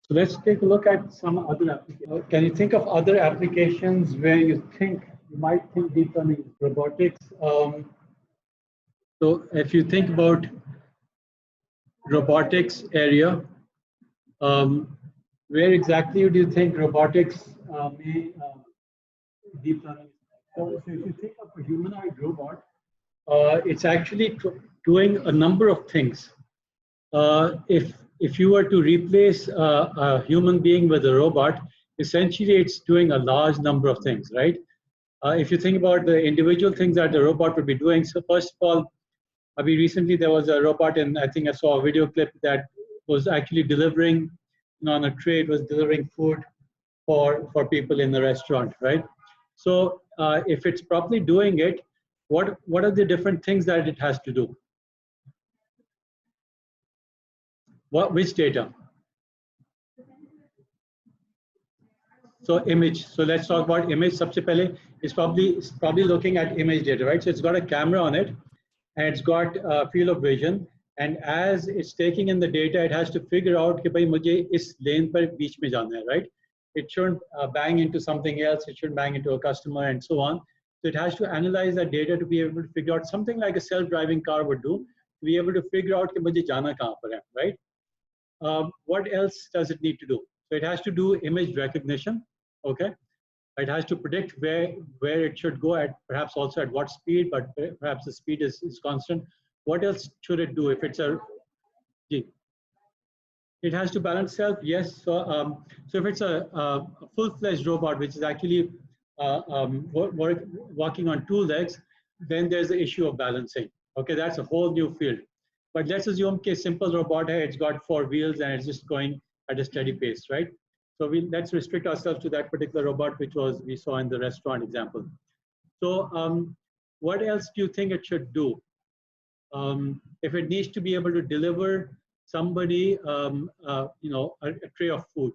So let's take a look at some other applications. Can you think of other applications where you might think deep learning is robotics? So if you think about robotics area, where exactly do you think robotics may deep learning? So if you think of a humanoid robot, it's actually doing a number of things. If you were to replace a human being with a robot, essentially it's doing a large number of things, right? If you think about the individual things that the robot would be doing, so first of all, recently there was a robot, and I think I saw a video clip that was actually delivering, on a tray, it was delivering food for people in the restaurant, right? So if it's properly doing it, what are the different things that it has to do? Which data? So image. So let's talk about image. Sabse pehle, it's probably looking at image data, right? So it's got a camera on it, and it's got a field of vision. And as it's taking in the data, it has to figure out कि भाई मुझे इस lane पर बीच में जाना है, right? It shouldn't bang into something else. It shouldn't bang into a customer and so on. So it has to analyze that data to be able to figure out something like a self-driving car would do, to be able to figure out कि मुझे जाना कहाँ पर है, right? What else does it need to do? So it has to do image recognition, okay? It has to predict where it should go at, perhaps also at what speed, but perhaps the speed is constant. What else should it do if it's a... It has to balance self, yes. So if it's a full-fledged robot, which is actually walking on two legs, then there's the issue of balancing. Okay, that's a whole new field. But let's assume a simple robot, it's got 4 wheels and it's just going at a steady pace, right? So let's restrict ourselves to that particular robot, which we saw in the restaurant example. So what else do you think it should do? If it needs to be able to deliver somebody, a tray of food.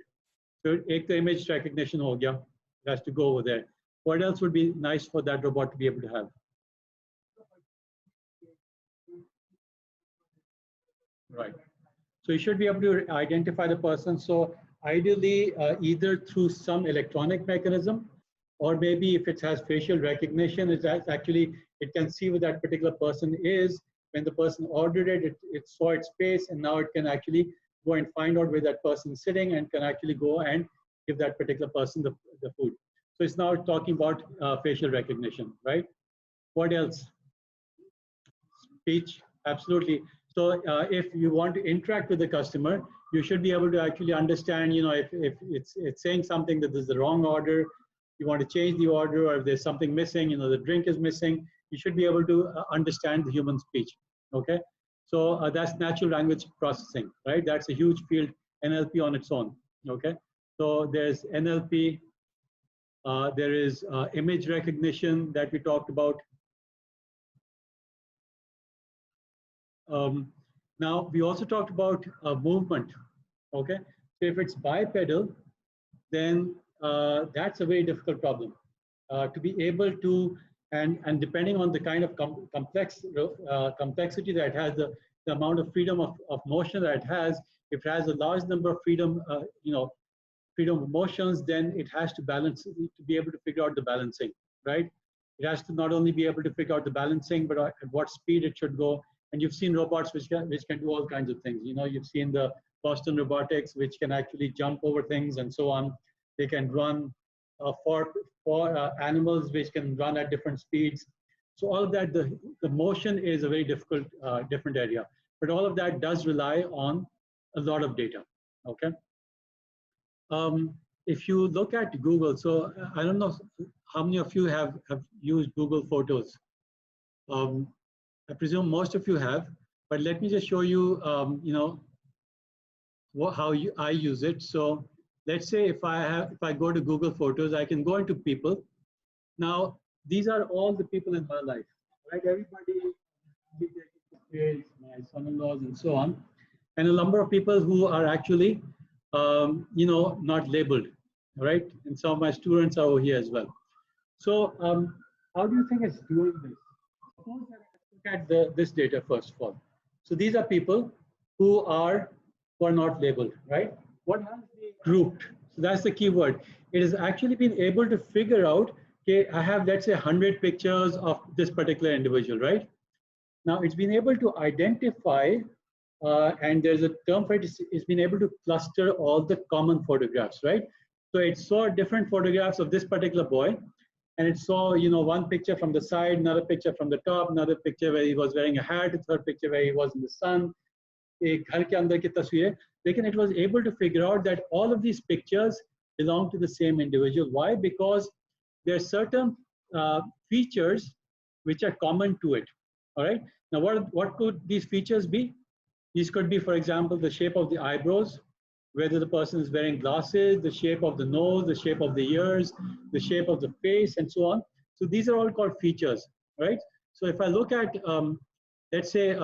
So take the image recognition ho gaya. It has to go over there. What else would be nice for that robot to be able to have? Right. So you should be able to identify the person. So ideally, either through some electronic mechanism, or maybe if it has facial recognition, it can see where that particular person is. When the person ordered it, it saw its face, and now it can actually go and find out where that person is sitting and can actually go and give that particular person the food. So it's now talking about facial recognition, right? What else? Speech, absolutely. So if you want to interact with the customer, you should be able to actually understand, if it's saying something that is the wrong order, you want to change the order, or if there's something missing, the drink is missing, you should be able to understand the human speech, okay? So that's natural language processing, right? That's a huge field, NLP on its own, okay? So there's NLP, there is image recognition that we talked about. Now, we also talked about movement, okay? So if it's bipedal, then that's a very difficult problem. To be able to, and depending on the kind of complexity that it has, the amount of freedom of motion that it has, if it has a large number of freedom of motions, then it has to balance, to be able to figure out the balancing, right? It has to not only be able to figure out the balancing, but at what speed it should go. And you've seen robots which can do all kinds of things. You've seen the Boston Robotics, which can actually jump over things and so on. They can run for animals which can run at different speeds. So all of that, the motion is a very difficult, different area. But all of that does rely on a lot of data, okay? If you look at Google, so I don't know how many of you have used Google Photos. I presume most of you have, but let me just show you, how I use it. So let's say if I go to Google Photos, I can go into people. Now, these are all the people in my life, right? Everybody, my son-in-laws and so on, and a number of people who are actually, not labeled, right? And some of my students are over here as well. So how do you think it's doing this? Suppose that look at this data first of all. So these are people who are not labeled, right? What has the grouped. So that's the key word. It has actually been able to figure out, okay, I have, let's say, 100 pictures of this particular individual, right? Now it's been able to identify, and there's a term for it, it's been able to cluster all the common photographs, right? So it saw different photographs of this particular boy, and it saw, you know, one picture from the side, another picture from the top, another picture where he was wearing a hat, a third picture where he was in the sun, एक घर के अंदर की तस्वीरें, लेकिन it was able to figure out that all of these pictures belong to the same individual. Why? Because there are certain features which are common to it. All right. Now, what could these features be? These could be, for example, the shape of the eyebrows, whether the person is wearing glasses, the shape of the nose, the shape of the ears, the shape of the face, and so on. So these are all called features, right? So if I look at, let's say,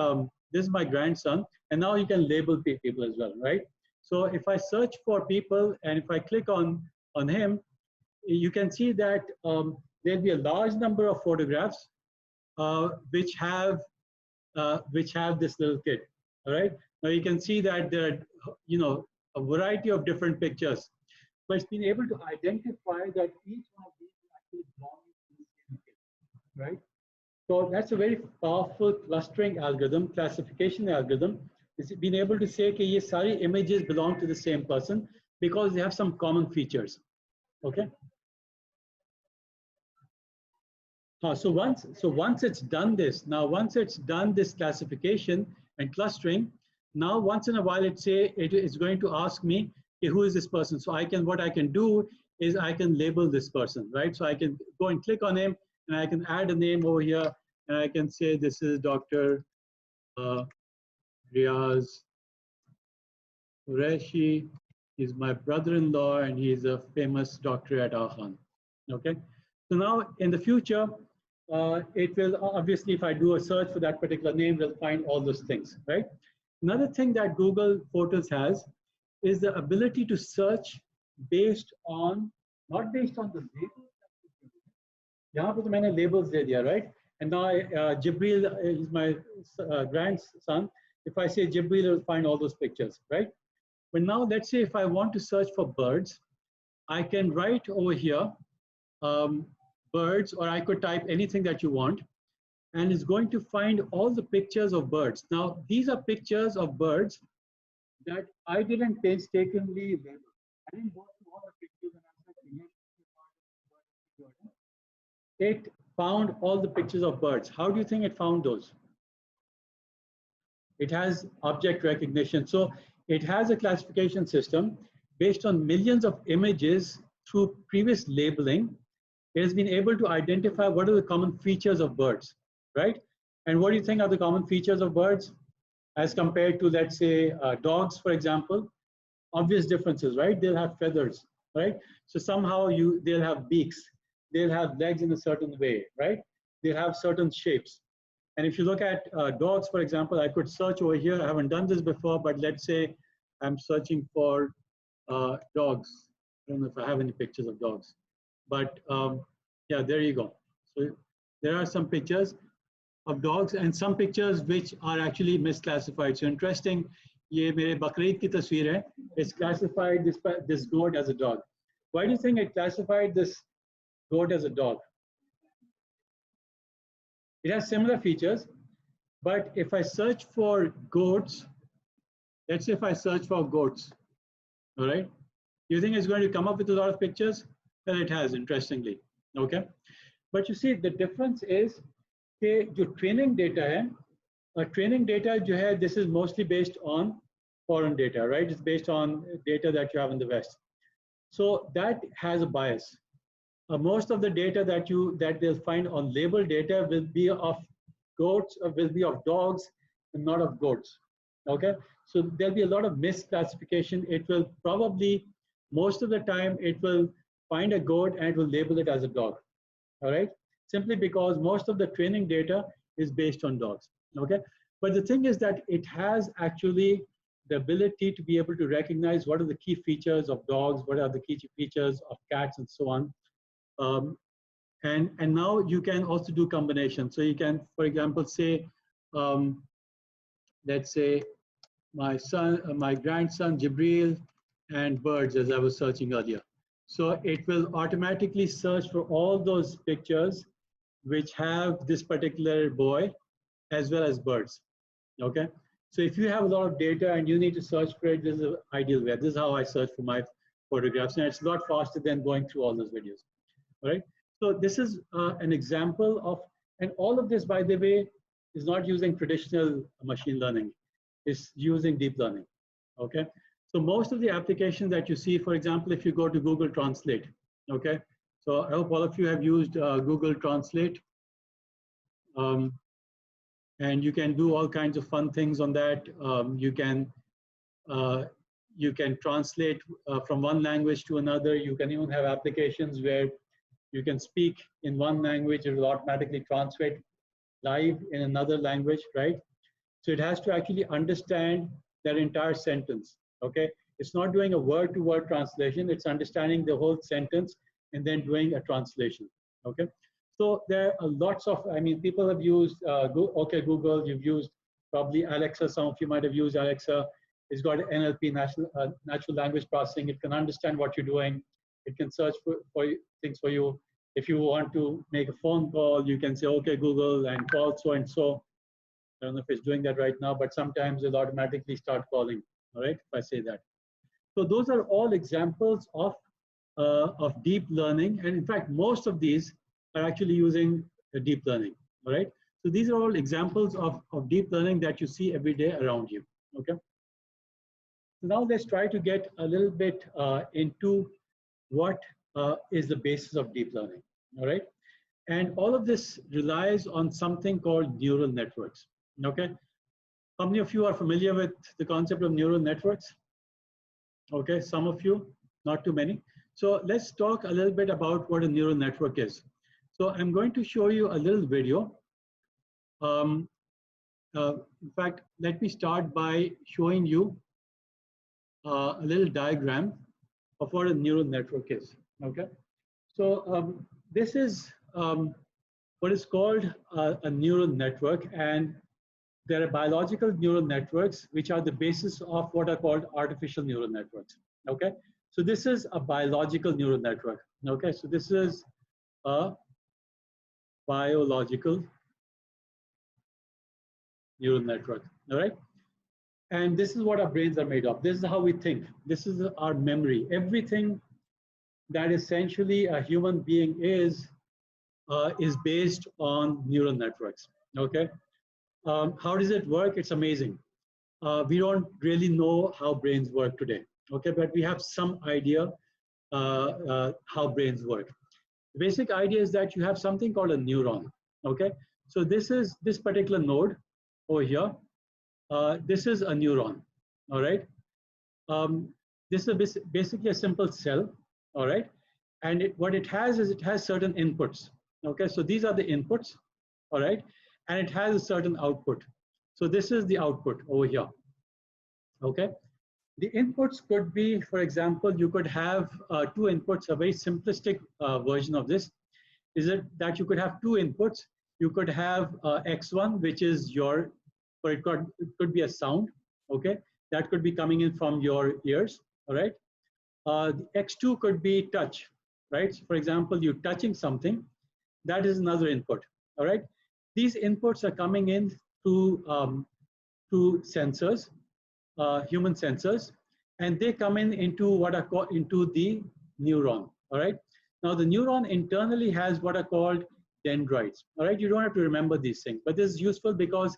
this is my grandson, and now you can label people as well, right? So if I search for people, and if I click on him, you can see that there'll be a large number of photographs which have this little kid. All right. Now you can see that there are, you know, a variety of different pictures, but it's been able to identify that each one of these actually belongs to the same kid, right? So that's a very powerful clustering algorithm, classification algorithm. It's been able to say that these sari images belong to the same person because they have some common features. Okay. So once it's done this, once it's done this classification and clustering, now once in a while it is going to ask me, okay, who is this person? So what I can do is I can label this person, right? So I can go and click on him, and I can add a name over here, and I can say this is Dr. Riaz Qureshi. He's my brother-in-law, and he's a famous doctor at Ahan. Okay. So now in the future, it will obviously, if I do a search for that particular name, we'll find all those things, right? Another thing that Google Photos has is the ability to search based on, not based on the labels. यहाँ पे तो मैंने labels दे दिया, right? And now Jibril is my grandson. If I say Jibril, it will find all those pictures, right? But now let's say if I want to search for birds, I can write over here birds, or I could type anything that you want, and it's going to find all the pictures of birds. Now, these are pictures of birds that I didn't painstakingly label. I didn't go through all the pictures and I said, it found all the pictures of birds. How do you think it found those? It has object recognition. So it has a classification system based on millions of images through previous labeling. It has been able to identify what are the common features of birds, right? And what do you think are the common features of birds as compared to, let's say, dogs, for example? Obvious differences, right? They'll have feathers, right? So somehow they'll have beaks, they'll have legs in a certain way, right? They'll have certain shapes. And if you look at dogs, for example, I could search over here. I haven't done this before, but let's say I'm searching for dogs. I don't know if I have any pictures of dogs. But yeah, there you go. So there are some pictures of dogs and some pictures which are actually misclassified. So interesting, ये मेरे बकरीद की तस्वीर है. It's classified this goat as a dog. Why do you think it classified this goat as a dog? It has similar features, but if I search for goats, let's say if I search for goats, all right, do you think it's going to come up with a lot of pictures? Well, it has, interestingly, okay. But you see, the difference is that जो training data है, training data जो है, this is mostly based on foreign data, right? It's based on data that you have in the West. So that has a bias. Most of the data that they'll find on label data will be of goats, or will be of dogs, and not of goats. Okay, so there'll be a lot of misclassification. It will probably, most of the time, it will find a goat and it will label it as a dog. All right, simply because most of the training data is based on dogs. Okay, but the thing is that it has actually the ability to be able to recognize what are the key features of dogs, what are the key features of cats, and so on. And now you can also do combinations. So you can, for example, say, let's say my grandson Jibril, and birds, as I was searching earlier. So it will automatically search for all those pictures which have this particular boy as well as birds. Okay. So if you have a lot of data and you need to search for it, this is an ideal way. This is how I search for my photographs, and it's a lot faster than going through all those videos. All right. So this is an example of, and all of this, by the way, is not using traditional machine learning. It's using deep learning. Okay. So most of the applications that you see, for example, if you go to Google Translate, okay. So I hope all of you have used Google Translate. And you can do all kinds of fun things on that. You can translate from one language to another. You can even have applications where you can speak in one language, it will automatically translate live in another language, right? So it has to actually understand that entire sentence, okay? It's not doing a word-to-word translation, it's understanding the whole sentence and then doing a translation, okay? So there are lots of, I mean, people have used, okay, Google, you've used probably Alexa, some of you might have used Alexa. It's got NLP, natural language processing. It can understand what you're doing. It can search for things for you. If you want to make a phone call, you can say, okay, Google, and call so and so. I don't know if it's doing that right now, but sometimes it'll automatically start calling, all right, if I say that. So those are all examples of deep learning. And in fact, most of these are actually using deep learning, all right? So these are all examples of deep learning that you see every day around you, okay? So now let's try to get a little bit into what is the basis of deep learning, all right? And all of this relies on something called neural networks, okay? How many of you are familiar with the concept of neural networks? Okay, some of you, not too many. So let's talk a little bit about what a neural network is. So I'm going to show you a little video. In fact, let me start by showing you a little diagram of what a neural network is, okay? So this is what is called a neural network, and there are biological neural networks which are the basis of what are called artificial neural networks, okay? So this is a biological neural network, okay? So this is a biological neural network, all right? And this is what our brains are made of. This is how we think. This is our memory. Everything that essentially a human being is based on neural networks, okay? How does it work? It's amazing. We don't really know how brains work today, okay? But we have some idea how brains work. The basic idea is that you have something called a neuron, okay? So this is this particular node over here. This is a neuron, all right? This is basically a simple cell, all right? And what it has is it has certain inputs, okay? So these are the inputs, all right? And it has a certain output. So this is the output over here, okay? The inputs could be, for example, you could have two inputs. A very simplistic version of this is that you could have two inputs. You could have X1, which is your, or it could be a sound, okay? That could be coming in from your ears, all right? The X2 could be touch, right? So for example, you're touching something, that is another input, all right? These inputs are coming in through sensors, human sensors, and they come into what are called into the neuron, all right? Now the neuron internally has what are called dendrites, all right? You don't have to remember these things, but this is useful because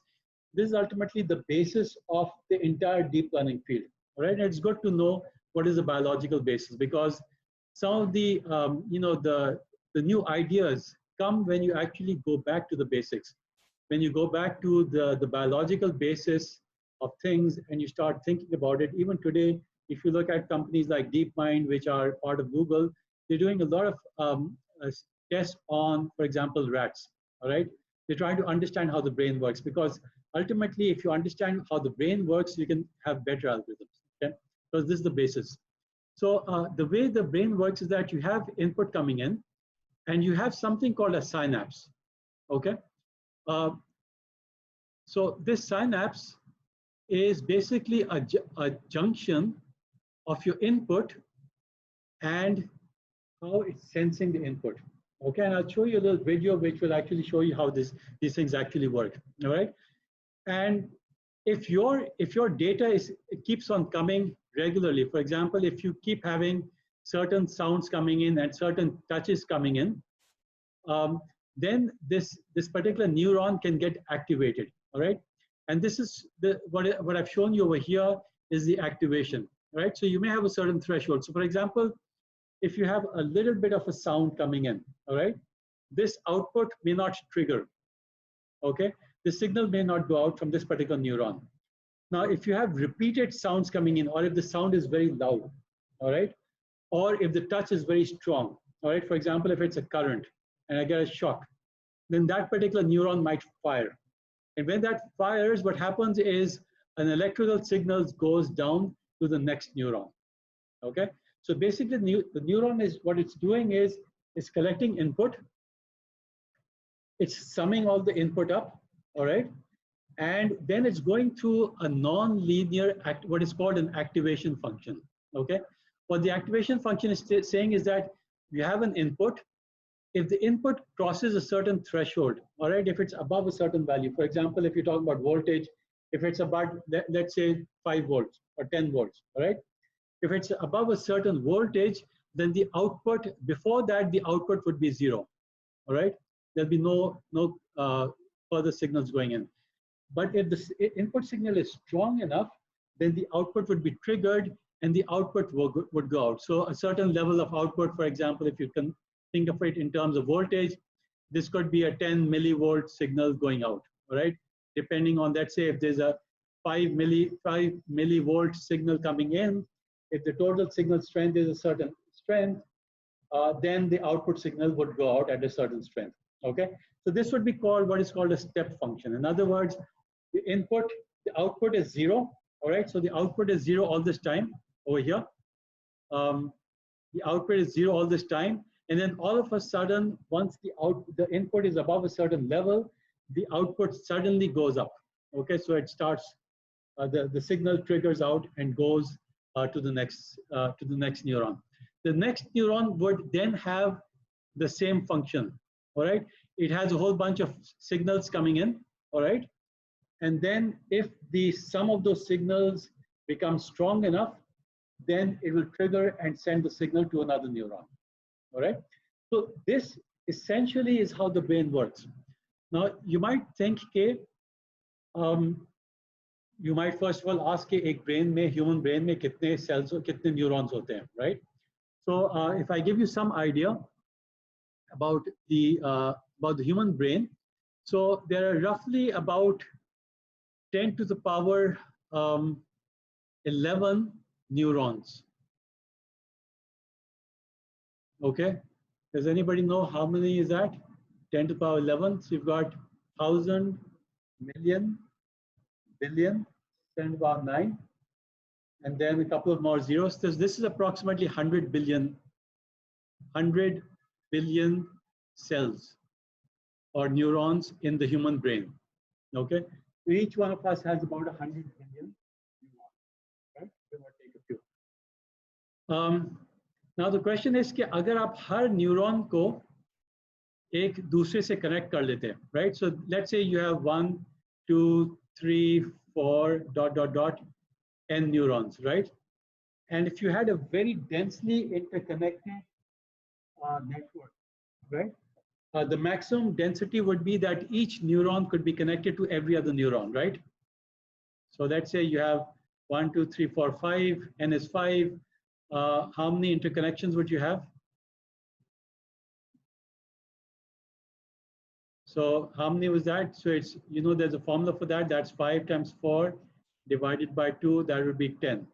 this is ultimately the basis of the entire deep learning field, all right? And it's good to know what is the biological basis, because some of the, the new ideas come when you actually go back to the basics. When you go back to the biological basis of things and you start thinking about it. Even today, if you look at companies like DeepMind, which are part of Google, they're doing a lot of tests on, for example, rats, all right? They're trying to understand how the brain works, because ultimately, if you understand how the brain works, you can have better algorithms, okay? Because this is the basis. So the way the brain works is that you have input coming in, and you have something called a synapse, okay? So this synapse is basically a junction of your input and how it's sensing the input. Okay, and I'll show you a little video which will actually show you how these things actually work. All right, and if your data keeps on coming regularly, for example, if you keep having certain sounds coming in and certain touches coming in, then this particular neuron can get activated. All right, and this is what I've shown you over here is the activation. Right, so you may have a certain threshold. So for example, if you have a little bit of a sound coming in, all right, this output may not trigger. Okay, the signal may not go out from this particular neuron. Now, if you have repeated sounds coming in, or if the sound is very loud, all right, or if the touch is very strong, all right, for example, if it's a current and I get a shock, then that particular neuron might fire. And when that fires, what happens is an electrical signal goes down to the next neuron. Okay, so basically the neuron is what it's doing is it's collecting input, it's summing all the input up, all right, and then it's going through a non-linear what is called an activation function. Okay, what the activation function is saying is that you have an input. If the input crosses a certain threshold, all right, if it's above a certain value, for example, if you talk about voltage, if it's about, let's say 5 volts or 10 volts, all right, if it's above a certain voltage, then the output, before that, the output would be 0, all right, there'll be no further signals going in. But if the input signal is strong enough, then the output would be triggered and the output would go out. So a certain level of output, for example, if you can think of it in terms of voltage, this could be a 10 millivolt signal going out, all right? Depending on, let's say, if there's a 5 millivolt signal coming in, if the total signal strength is a certain strength, then the output signal would go out at a certain strength, okay? So this would be called what is called a step function. In other words, the input, the output is 0, all right? So the output is 0 all this time over here. The output is 0 all this time. And then all of a sudden, once the input is above a certain level, the output suddenly goes up. Okay, so it starts, the signal triggers out and goes to the next neuron. The next neuron would then have the same function. All right, it has a whole bunch of signals coming in. All right, and then if the sum of those signals becomes strong enough, then it will trigger and send the signal to another neuron. All right, so this essentially is how the brain works. Now you might think कि you might first of all ask कि एक brain में, human brain में कितने cells, कितने neurons होते हैं, right? So if I give you some idea about the human brain, so there are roughly about 10 to the power 11 neurons. Okay, does anybody know how many is that? 10 to the power 11. So you've got 1,000, million, billion, 10 to the power 9, and then a couple of more zeros. This is approximately 100 billion cells or neurons in the human brain. Okay, so each one of us has about 100 billion neurons, right? We will take a few. Now the question is कि अगर आप हर neuron को एक दूसरे से connect कर लेते हैं, right? So let's say you have 1, 2, 3, 4, ... n neurons, right? And if you had a very densely interconnected network, right? The maximum density would be that each neuron could be connected to every other neuron, right? So let's say you have 1, 2, 3, 4, 5, n is 5. How many interconnections would you have? So how many was that? So it's, you know, there's a formula for that. That's 5 times 4 divided by 2. That would be 10,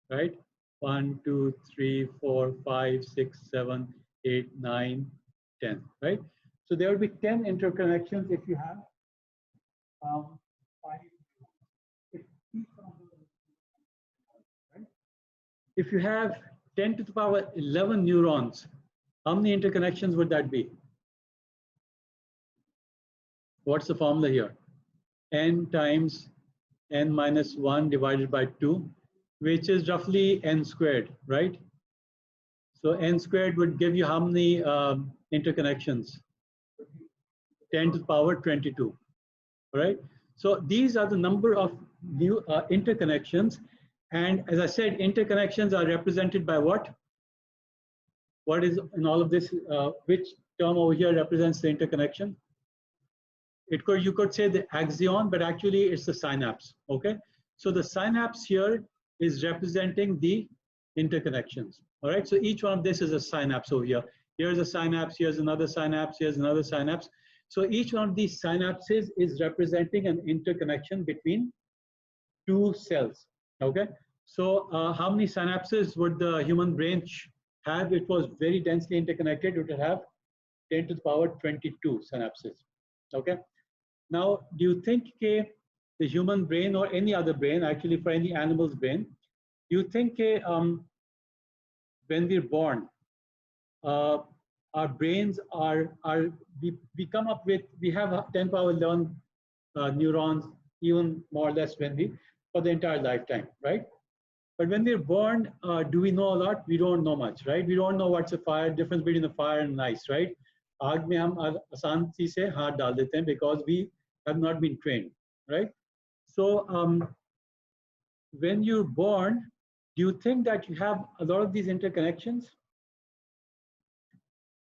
right? 1, 2, 3, 4, 5, 6, 7, 8, 9, 10, right? So there will be 10 interconnections if you have 5. Right? If you have 10 to the power 11 neurons, how many interconnections would that be? What's the formula here? N times n minus 1 divided by 2. which is roughly n squared, right? So n squared would give you how many interconnections? 10 to the power 22, right? So these are the number of new interconnections. And as I said, interconnections are represented by what? What is in all of this? Which term over here represents the interconnection? You could say the axon, but actually it's the synapse, okay? So the synapse here is representing the interconnections, all right? So each one of this is a synapse over here. Here's a synapse, here's another synapse, here's another synapse. So each one of these synapses is representing an interconnection between two cells, okay? So how many synapses would the human brain have? It was very densely interconnected. It would have 10 to the power 22 synapses, okay? Now, do you think the human brain or any other brain, actually for any animal's brain, do you think when we're born, our brains we come up with, we have 10 power 11 neurons, even more or less for the entire lifetime, right? But when we're born, do we know a lot? We don't know much, right? We don't know what's a fire, difference between a fire and ice, right? आग में हम आसान से हाथ डाल देते हैं because we have not been trained, right? So when you're born, do you think that you have a lot of these interconnections?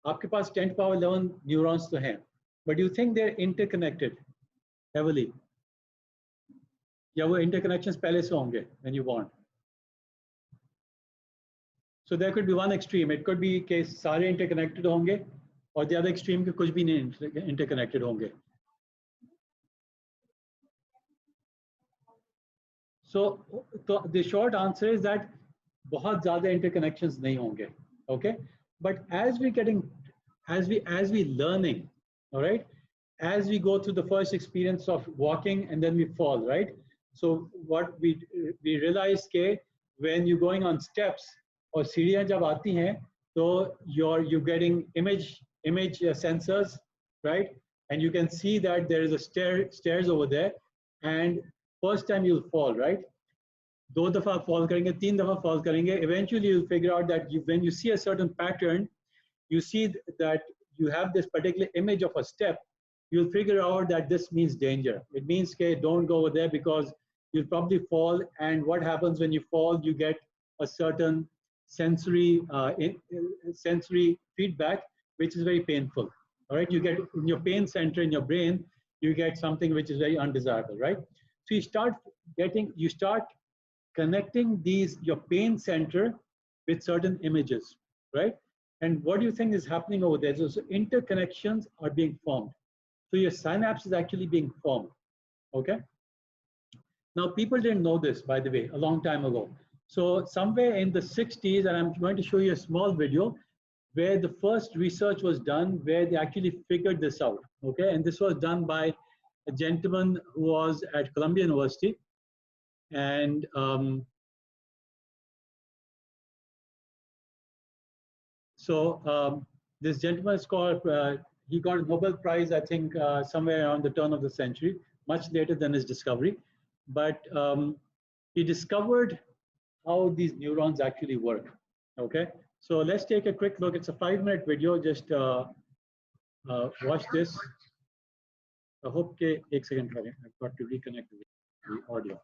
आपके पास 10 to the power 11 neurons तो हैं, but do you think they're interconnected heavily? या वो interconnections पहले से होंगे when you're born? So there could be one extreme. It could be कि सारे interconnected होंगे, or the other extreme के कुछ भी नहीं interconnected होंगे. So the short answer is that बहुत ज़्यादा interconnections नहीं होंगे, okay? But as we learning, all right? As we go through the first experience of walking and then we fall, right? So what we realize कि when you're going on steps और सीढ़ियाँ जब आती हैं, so you're getting image sensors, right? And you can see that there is a stairs over there, and first time you'll fall, right? 2 दफा fall करेंगे, 3 दफा fall करेंगे. Eventually you'll figure out that when you see a certain pattern, you see that you have this particular image of a step, you'll figure out that this means danger. It means, okay, don't go over there because you'll probably fall. And what happens when you fall? You get a certain sensory feedback, which is very painful. All right, you get in your pain center in your brain, you get something which is very undesirable, right? So you start connecting your pain center with certain images, right? And what do you think is happening over there? So interconnections are being formed. So your synapse is actually being formed, okay? Now, people didn't know this, by the way, a long time ago. So somewhere in the 60s, and I'm going to show you a small video where the first research was done, where they actually figured this out, okay? And this was done by a gentleman who was at Columbia University. And this gentleman is called, he got a Nobel Prize, I think, somewhere around the turn of the century, much later than his discovery. But he discovered how these neurons actually work, okay? So let's take a quick look. It's a 5-minute video. Just watch this. I hope ke ek second, I've got to reconnect the audio.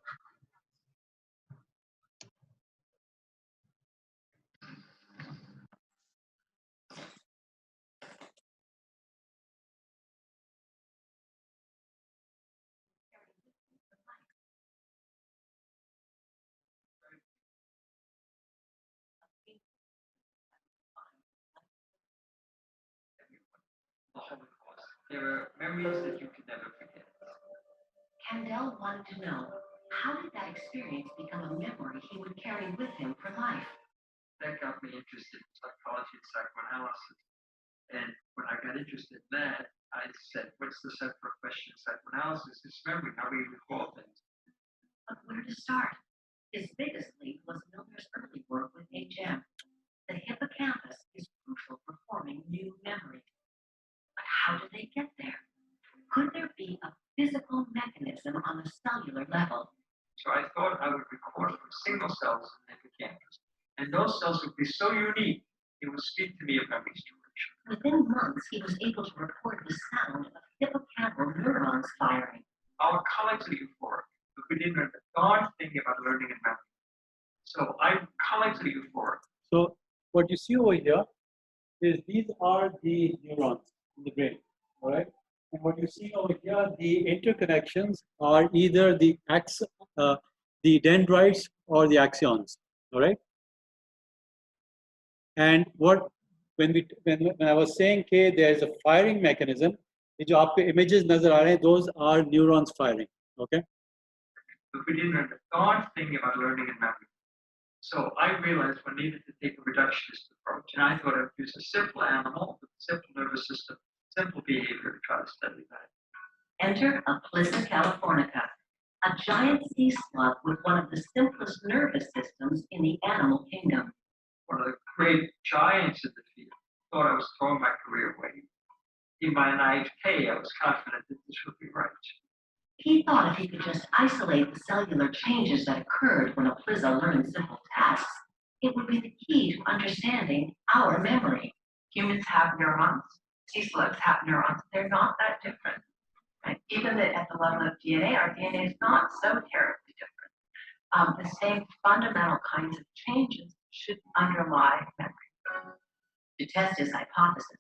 There are memories that you could never forget. Kendel wanted to know, how did that experience become a memory he would carry with him for life? That got me interested in psychology and psychoanalysis. And when I got interested in that, I said, what's the central question of psychoanalysis? It's memory, how we recall things. But where to start? His biggest lead was Milner's early work with HM. The hippocampus is crucial for forming new memories. But how do they get there? Could there be a physical mechanism on a cellular level? So I thought I would record of single cells in the hippocampus. And those cells would be so unique, it would speak to me of memory storage. Within months, he was able to record the sound of hippocampal neurons firing. Our colleagues are euphoric, but we didn't learn the darn thing about learning and memory. So colleagues are euphoric. So what you see over here is these are the neurons in the brain, all right? And what you see over here, the interconnections are either the dendrites or the axons, all right? And when I was saying कि there's a firing mechanism, ये जो आपके images नजर आ रहे हैं, those are neurons firing, okay? But we didn't learn the darn thing about learning and memory. So I realized we needed to take a reductionist approach, and I thought I'd use a simple animal with a simple nervous system, simple behavior to try to study that. Enter Aplyssa californica, a giant sea slug with one of the simplest nervous systems in the animal kingdom. One of the great giants in the field. Thought I was throwing my career away. In my naivete, I was confident that this would be right. He thought if he could just isolate the cellular changes that occurred when Aplyssa learned simple tasks, it would be the key to understanding our memory. Humans have neurons. Sea slugs have neurons. They're not that different. Right? Even at the level of DNA, our DNA is not so terribly different. The same fundamental kinds of changes should underlie memory. To test his hypothesis,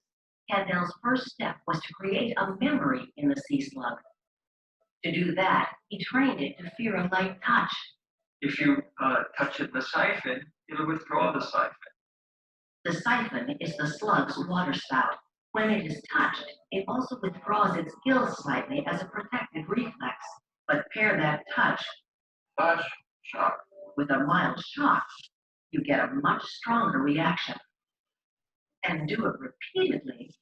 Kendel's first step was to create a memory in the sea slug. To do that, he trained it to fear a light touch. If you touch it in the siphon, it'll withdraw the siphon. The siphon is the slug's water spout. When it is touched, it also withdraws its gills slightly as a protective reflex. But pair that touch, shock, with a mild shock, you get a much stronger reaction. And do it repeatedly.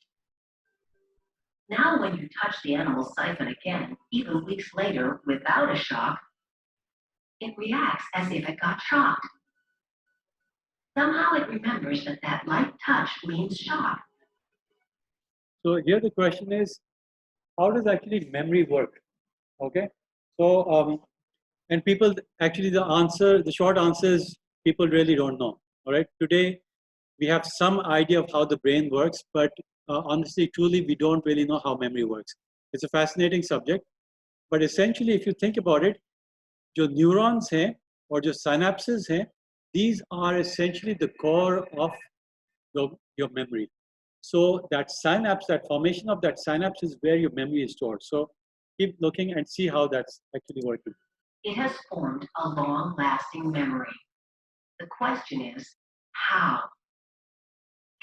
Now when you touch the animal's siphon again, even weeks later, without a shock, it reacts as if it got shocked. Somehow it remembers that light touch means shock. So here the question is, how does actually memory work? Okay, so and people actually the short answer is people really don't know. All right, today we have some idea of how the brain works, but honestly, truly, we don't really know how memory works. It's a fascinating subject, but essentially, if you think about it, जो neurons हैं or जो synapses हैं, these are essentially the core of your memory. So that synapse, that formation of that synapse is where your memory is stored. So keep looking and see how that's actually working. It has formed a long-lasting memory. The question is, how?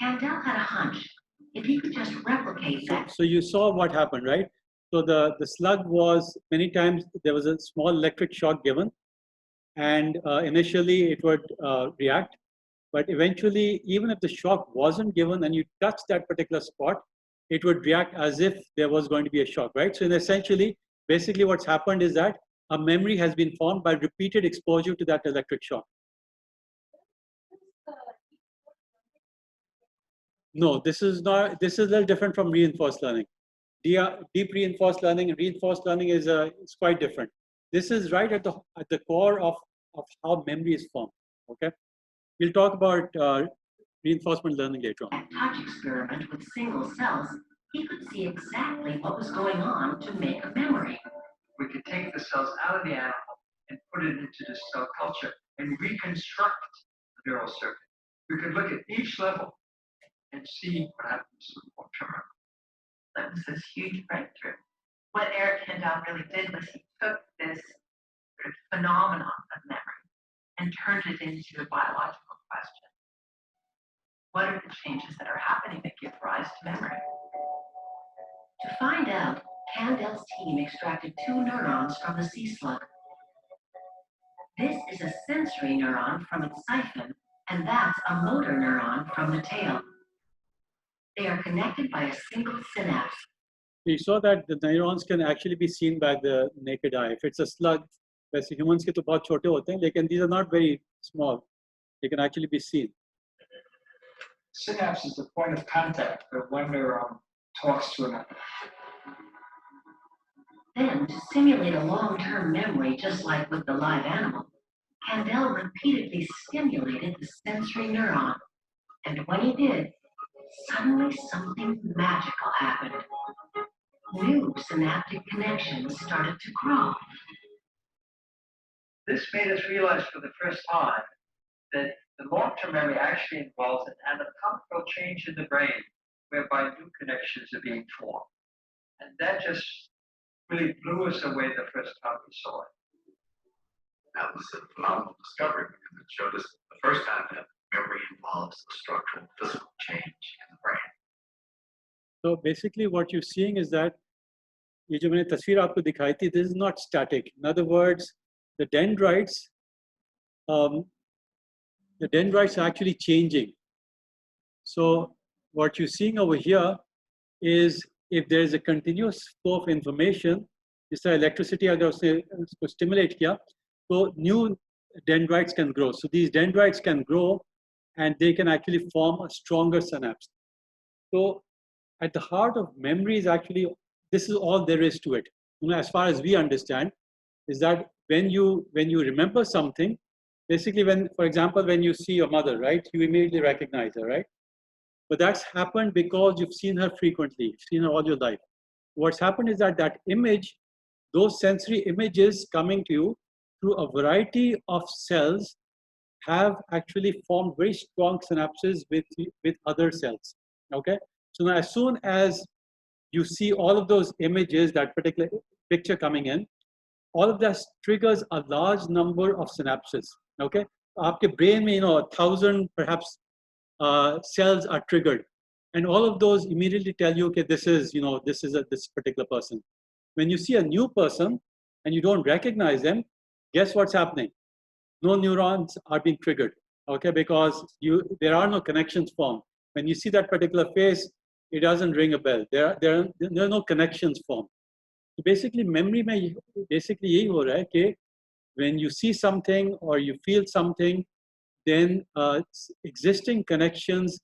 Kendel had a hunch. If he could just replicate that. So you saw what happened, right? So the slug was, many times there was a small electric shock given, and initially it would react, but eventually, even if the shock wasn't given and you touch that particular spot, it would react as if there was going to be a shock, right? So essentially, basically what's happened is that a memory has been formed by repeated exposure to that electric shock. No, this is a little different from reinforced learning. Deep reinforced learning and reinforced learning is quite different. This is right at the core of how memory is formed. Okay, we'll talk about reinforcement learning later on. At touch experiment with single cells, he could see exactly what was going on to make a memory. We could take the cells out of the animal and put it into the cell culture and reconstruct the neural circuit. We could look at each level and see what happens to the long-term memory. That was this huge breakthrough. What Eric Kendel really did was he took this sort of phenomenon of memory and turned it into a biological question. What are the changes that are happening that give rise to memory? To find out, Kendel's team extracted 2 neurons from the sea slug. This is a sensory neuron from its siphon, and that's a motor neuron from the tail. They are connected by a single synapse. We saw that the neurons can actually be seen by the naked eye. If it's a slug, वैसे humans के तो बहुत छोटे होते हैं, लेकिन these are not very small. They can actually be seen. Synapse is the point of contact where one neuron talks to another. Then, to simulate a long-term memory, just like with the live animal, Kendel repeatedly stimulated the sensory neuron, and when he did, suddenly something magical happened. New synaptic connections started to grow. This made us realize for the first time that the long-term memory actually involves an anatomical change in the brain, whereby new connections are being formed. And that just really blew us away the first time we saw it. That was a phenomenal discovery because it showed us the first time that memory involves a structural physical change in the brain. So basically what you're seeing is that ये जो मैंने तस्वीर आपको दिखाई थी, this is not static. In other words, the dendrites are actually changing. So what you're seeing over here is if there is a continuous flow of information, जिस तरह electricity अगर उसको stimulate किया, so new dendrites can grow. So these dendrites can grow and they can actually form a stronger synapse. So at the heart of memory is actually, this is all there is to it. You know, as far as we understand, is that when you remember something, basically when, for example, when you see your mother, right, you immediately recognize her, right? But that's happened because you've seen her frequently, you've seen her all your life. What's happened is that that image, those sensory images coming to you through a variety of cells have actually formed very strong synapses with other cells, okay? So now as soon as you see all of those images, that particular picture coming in, all of that triggers a large number of synapses, okay? Aapke brain mein, 1,000 perhaps cells are triggered. And all of those immediately tell you, okay, this is this particular person. When you see a new person and you don't recognize them, guess what's happening? No neurons are being triggered, okay? Because there are no connections formed. When you see that particular face, it doesn't ring a bell. There are no connections formed. So basically, memory में basically यही हो रहा है कि when you see something or you feel something, then existing connections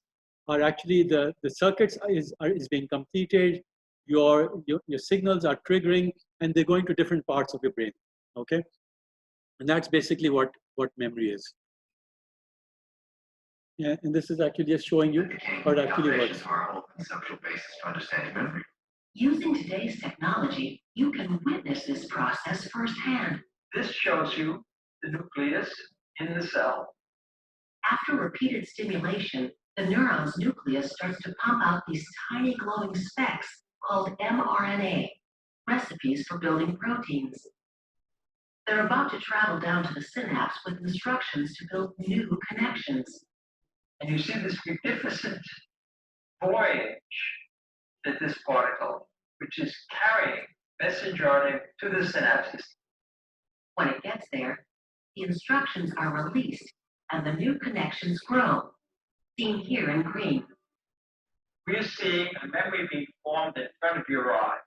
are actually the circuits is being completed. Your signals are triggering, and they're going to different parts of your brain. Okay, and that's basically what memory is. Yeah, and this is actually just showing you how it actually works. Our whole conceptual basis to understanding memory. Using today's technology, you can witness this process firsthand. This shows you the nucleus in the cell. After repeated stimulation, the neuron's nucleus starts to pump out these tiny glowing specks called mRNA, recipes for building proteins. They're about to travel down to the synapse with instructions to build new connections. And you see this magnificent voyage that this particle, which is carrying messenger RNA to the synapses. When it gets there, the instructions are released and the new connections grow, seen here in green. We're seeing a memory being formed in front of your eyes.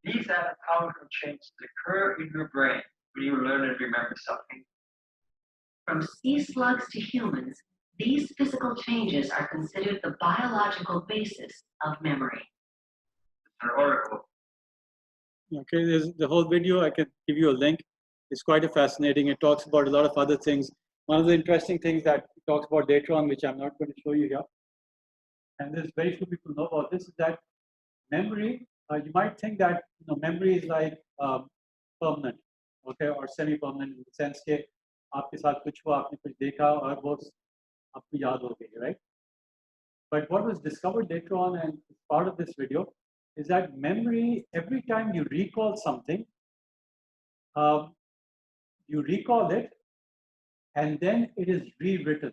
These anatomical changes occur in your brain when you learn and remember something. From sea slugs to humans, these physical changes are considered the biological basis of memory. An oracle. Okay, there's the whole video. I can give you a link. It's quite fascinating. It talks about a lot of other things. One of the interesting things that it talks about later on, which I'm not going to show you here, and there's very few people know about this, is that memory. You might think that memory is like permanent, okay, or semi-permanent in the sense that आपके साथ कुछ हुआ, आपने कुछ देखा और वो आपको याद हो गई, right? But what was discovered later on, and part of this video, is that memory, every time you recall something, you recall it, and then it is rewritten.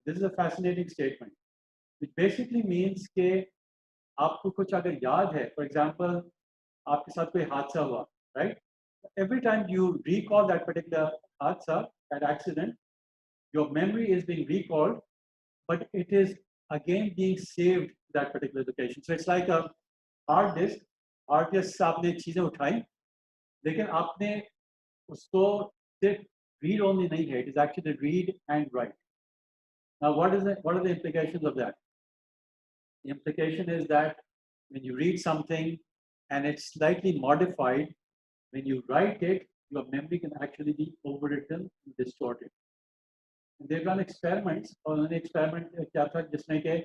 This is a fascinating statement, which basically means कि आपको कुछ अगर याद है, for example, आपके साथ कोई हादसा हुआ, right? Every time you recall that particular hadsa, that accident, your memory is being recalled, but it is again being saved to that particular location. So it's like a hard disk. Hard disk से आपने चीजें उठाई, लेकिन आपने उसको सिर्फ read only नहीं है. It is actually read and write. Now, what are the implications of that? The implication is that when you read something and it's slightly modified, when you write it, your memory can actually be overwritten and distorted. And they've done experiments. On an experiment, क्या था जिसमें कि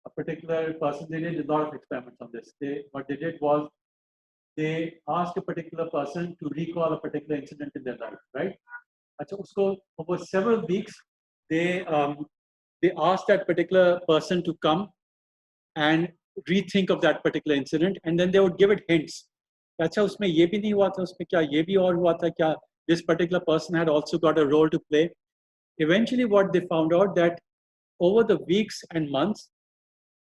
a particular person, they did a lot of experiments on this. What they did was they asked a particular person to recall a particular incident in their life, right? अच्छा, उसको over several weeks, they asked that particular person to come and rethink of that particular incident, and then they would give it hints. अच्छा, उसमें ये भी नहीं हुआ था, उसमें क्या ये भी और हुआ था क्या? This particular person had also got a role to play. Eventually, what they found out that over the weeks and months,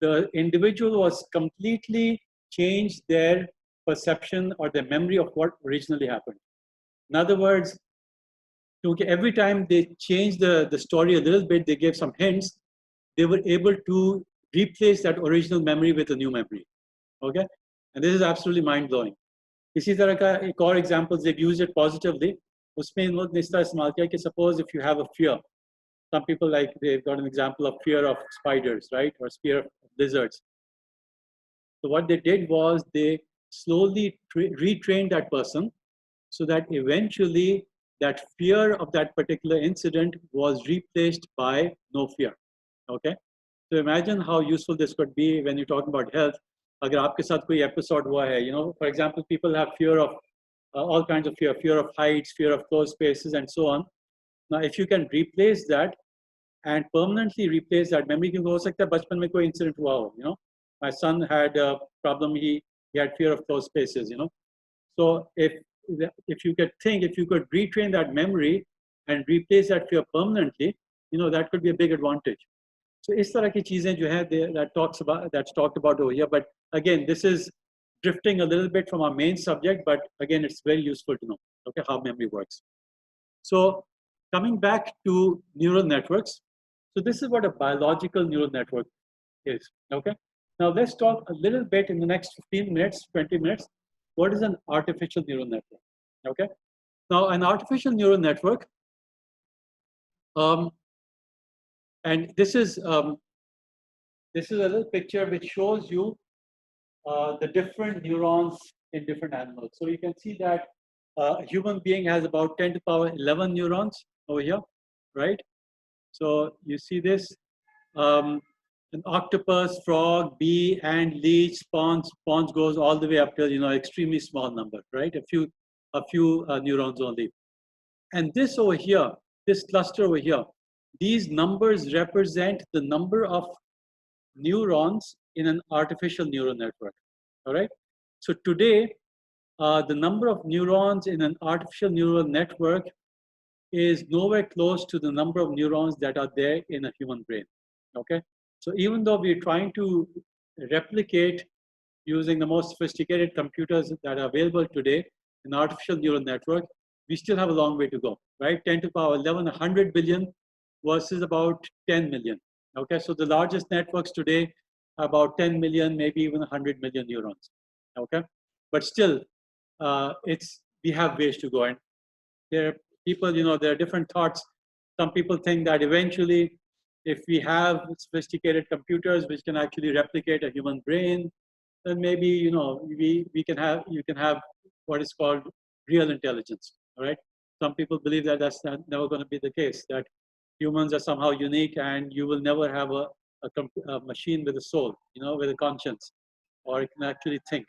the individual was completely changed their perception or their memory of what originally happened. In other words, every time they changed the story a little bit, they gave some hints, they were able to replace that original memory with a new memory. Okay? And this is absolutely mind-blowing. इसी तरह का एक और examples, they've used it positively. उसमें इन लोगों ने इस तरह इस्तेमाल किया कि suppose if you have a fear, some people like they've got an example of fear of spiders, right? Or fear of lizards. So what they did was they slowly retrained that person so that eventually that fear of that particular incident was replaced by no fear. Okay? So imagine how useful this could be when you're talking about health. अगर आपके साथ कोई episode हुआ है, you know, for example, people have fear of all kinds of fear of heights, fear of closed spaces, and so on. Now, if you can replace that and permanently replace that memory, क्योंकि हो सकता है बचपन में कोई incident हुआ हो, you know. My son had a problem, he had fear of closed spaces, you know. So if you could think, if you could retrain that memory and replace that fear permanently, you know, that could be a big advantage. So इस तरह की चीजें जो है that's talked about over here. But again, this is drifting a little bit from our main subject, but again, it's very useful to know, okay, how memory works. So coming back to neural networks, so this is what a biological neural network is, okay? Now let's talk a little bit in the next 15 minutes, 20 minutes, what is an artificial neural network, okay? Now an artificial neural network, and this is a little picture which shows you the different neurons in different animals. So you can see that a human being has about 10 to the power 11 neurons over here, right? So you see this, an octopus, frog, bee, ant, leech, sponge goes all the way up to, you know, extremely small number, right? A few neurons only. And this over here, this cluster over here, these numbers represent the number of neurons in an artificial neural network, all right? So today, the number of neurons in an artificial neural network is nowhere close to the number of neurons that are there in a human brain, okay? So even though we're trying to replicate using the most sophisticated computers that are available today in artificial neural network, we still have a long way to go, right? 10 to the power 11, 100 billion versus about 10 million. Okay, so the largest networks today are about 10 million, maybe even 100 million neurons. Okay, but still, we have ways to go. And there are people, you know, there are different thoughts. Some people think that eventually, if we have sophisticated computers which can actually replicate a human brain, then maybe, you know, you can have what is called real intelligence. All right. Some people believe that that's never going to be the case. That humans are somehow unique, and you will never have a machine with a soul, you know, with a conscience, or it can actually think.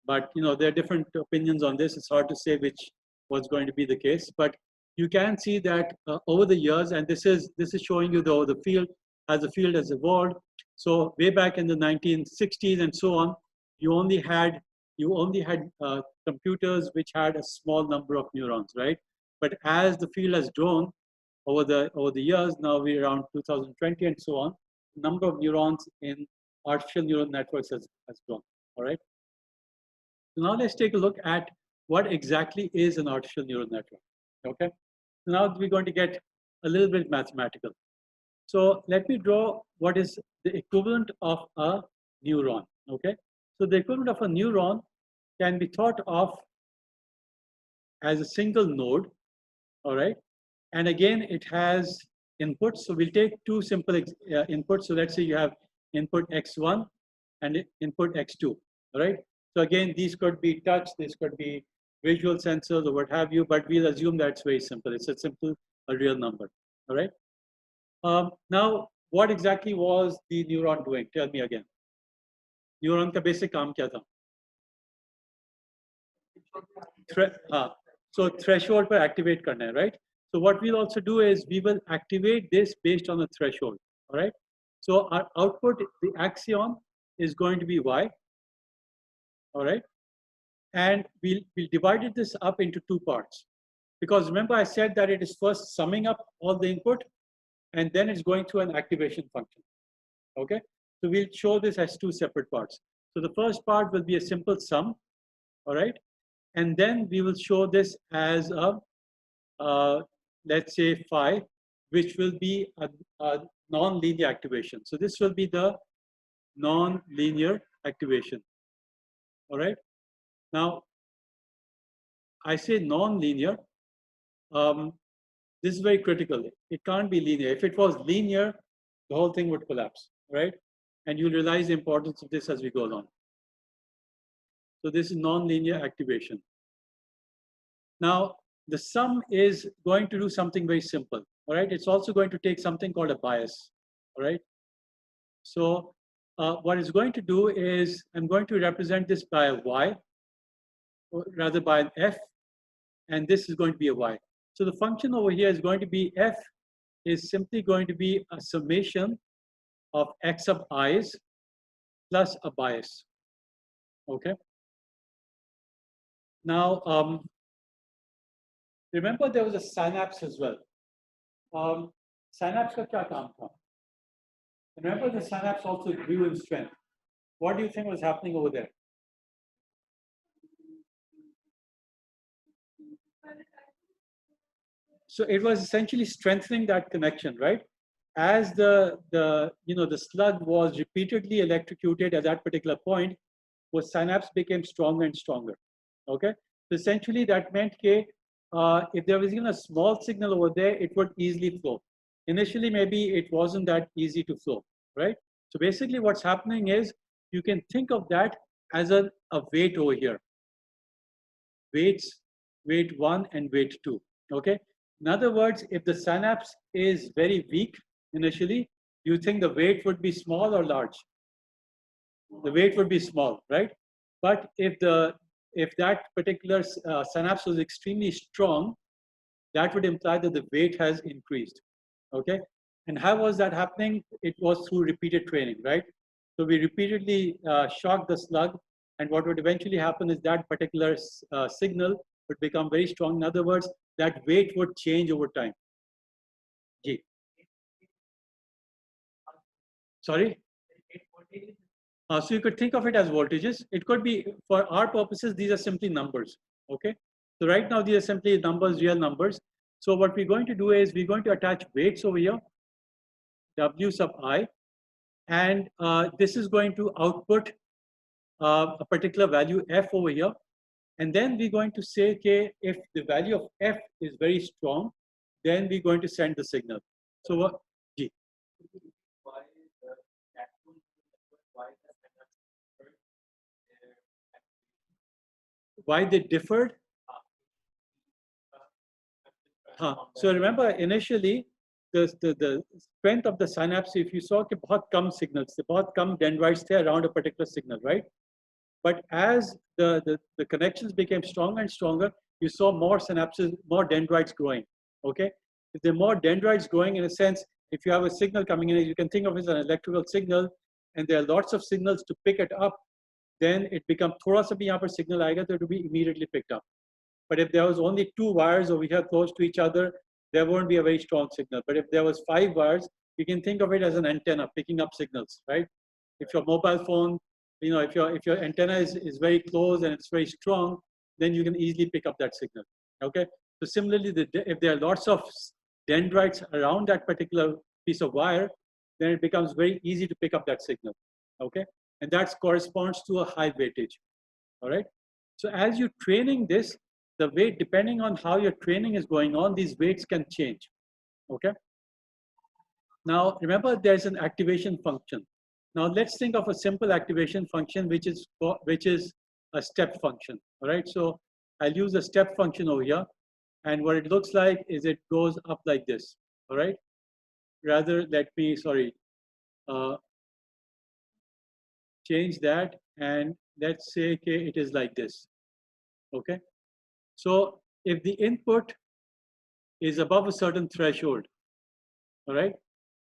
But you know, there are different opinions on this. It's hard to say which was going to be the case. But you can see that over the years, and this is showing you the field as the field has evolved. So way back in the 1960s and so on, you only had computers which had a small number of neurons, right? But as the field has grown over the years, now we're around 2020 and so on, the number of neurons in artificial neural networks has grown. All right. So now let's take a look at what exactly is an artificial neural network. Okay. So now we're going to get a little bit mathematical. So let me draw what is the equivalent of a neuron. Okay. So the equivalent of a neuron can be thought of as a single node. All right. And again, it has inputs. So we'll take two simple inputs. So let's say you have input x1 and input x2. All right. So again, these could be touch. This could be visual sensors or what have you, but we'll assume that's very simple. It's a real number, all right? Now, what exactly was the neuron doing? Tell me again. Neuron का basic काम क्या था? So threshold पर activate करना है, right? So what we'll also do is we will activate this based on a threshold, all right? So our output, the axion, is going to be Y, all right? And we'll divide this up into two parts. Because remember I said that it is first summing up all the input and then it's going through an activation function, okay? So we'll show this as two separate parts. So the first part will be a simple sum, all right? And then we will show this as a, let's say phi, which will be a non-linear activation. So this will be the non-linear activation, all right? Now, I say non-linear. This is very critical. It can't be linear. If it was linear, the whole thing would collapse, right? And you'll realize the importance of this as we go along. So this is non-linear activation. Now, the sum is going to do something very simple, all right? It's also going to take something called a bias, all right? So what it's going to do is I'm going to represent this by a y, or rather by an f, and this is going to be a y. So the function over here is going to be f is simply going to be a summation of x of i's plus a bias, okay? Now, remember there was a synapse as well. Synapse का क्या काम था? Remember the synapse also grew in strength. What do you think was happening over there? So it was essentially strengthening that connection, right? As the slug was repeatedly electrocuted at that particular point, the synapse became stronger and stronger. Okay, so essentially that meant that if there was even a small signal over there, it would easily flow. Initially, maybe it wasn't that easy to flow, right? So basically, what's happening is you can think of that as a weight over here. Weights, weight 1 and weight 2. Okay. In other words, if the synapse is very weak initially, you think the weight would be small or large? The weight would be small, right? But if that particular synapse was extremely strong, that would imply that the weight has increased. Okay. And how was that happening? It was through repeated training, right? So we repeatedly shocked the slug, and what would eventually happen is that particular signal would become very strong. In other words, that weight would change over time. Ji. Sorry? So you could think of it as voltages. It could be, for our purposes, these are simply numbers, okay? So right now, these are simply numbers, real numbers. So what we're going to do is we're going to attach weights over here, W sub I, and this is going to output a particular value F over here. And then we're going to say, okay, if the value of F is very strong, then we're going to send the signal. So what? G. Why they differed? So remember, initially, the strength of the synapse, if you saw, बहुत कम signals, बहुत कम dendrites थे around a particular signal, right? But as the connections became stronger and stronger, you saw more synapses, more dendrites growing. Okay, if there are more dendrites growing, in a sense, if you have a signal coming in, you can think of it as an electrical signal, and there are lots of signals to pick it up. Then it becomes थोड़ा सा भी यहाँ पर signal आएगा, तो it will be immediately picked up. But if there was only 2 wires over here close to each other, there won't be a very strong signal. But if there was 5 wires, you can think of it as an antenna picking up signals, right? If your mobile phone, if your antenna is very close and it's very strong, then you can easily pick up that signal. Okay. So similarly, if there are lots of dendrites around that particular piece of wire, then it becomes very easy to pick up that signal. Okay. And that corresponds to a high weightage. All right. So as you're training this, the weight, depending on how your training is going on, these weights can change. Okay. Now remember, there's an activation function. Now let's think of a simple activation function, which is a step function. All right. So I'll use a step function over here. And what it looks like is it goes up like this, all right? Rather, let me, change that, and let's say, okay, it is like this, okay? So if the input is above a certain threshold, all right,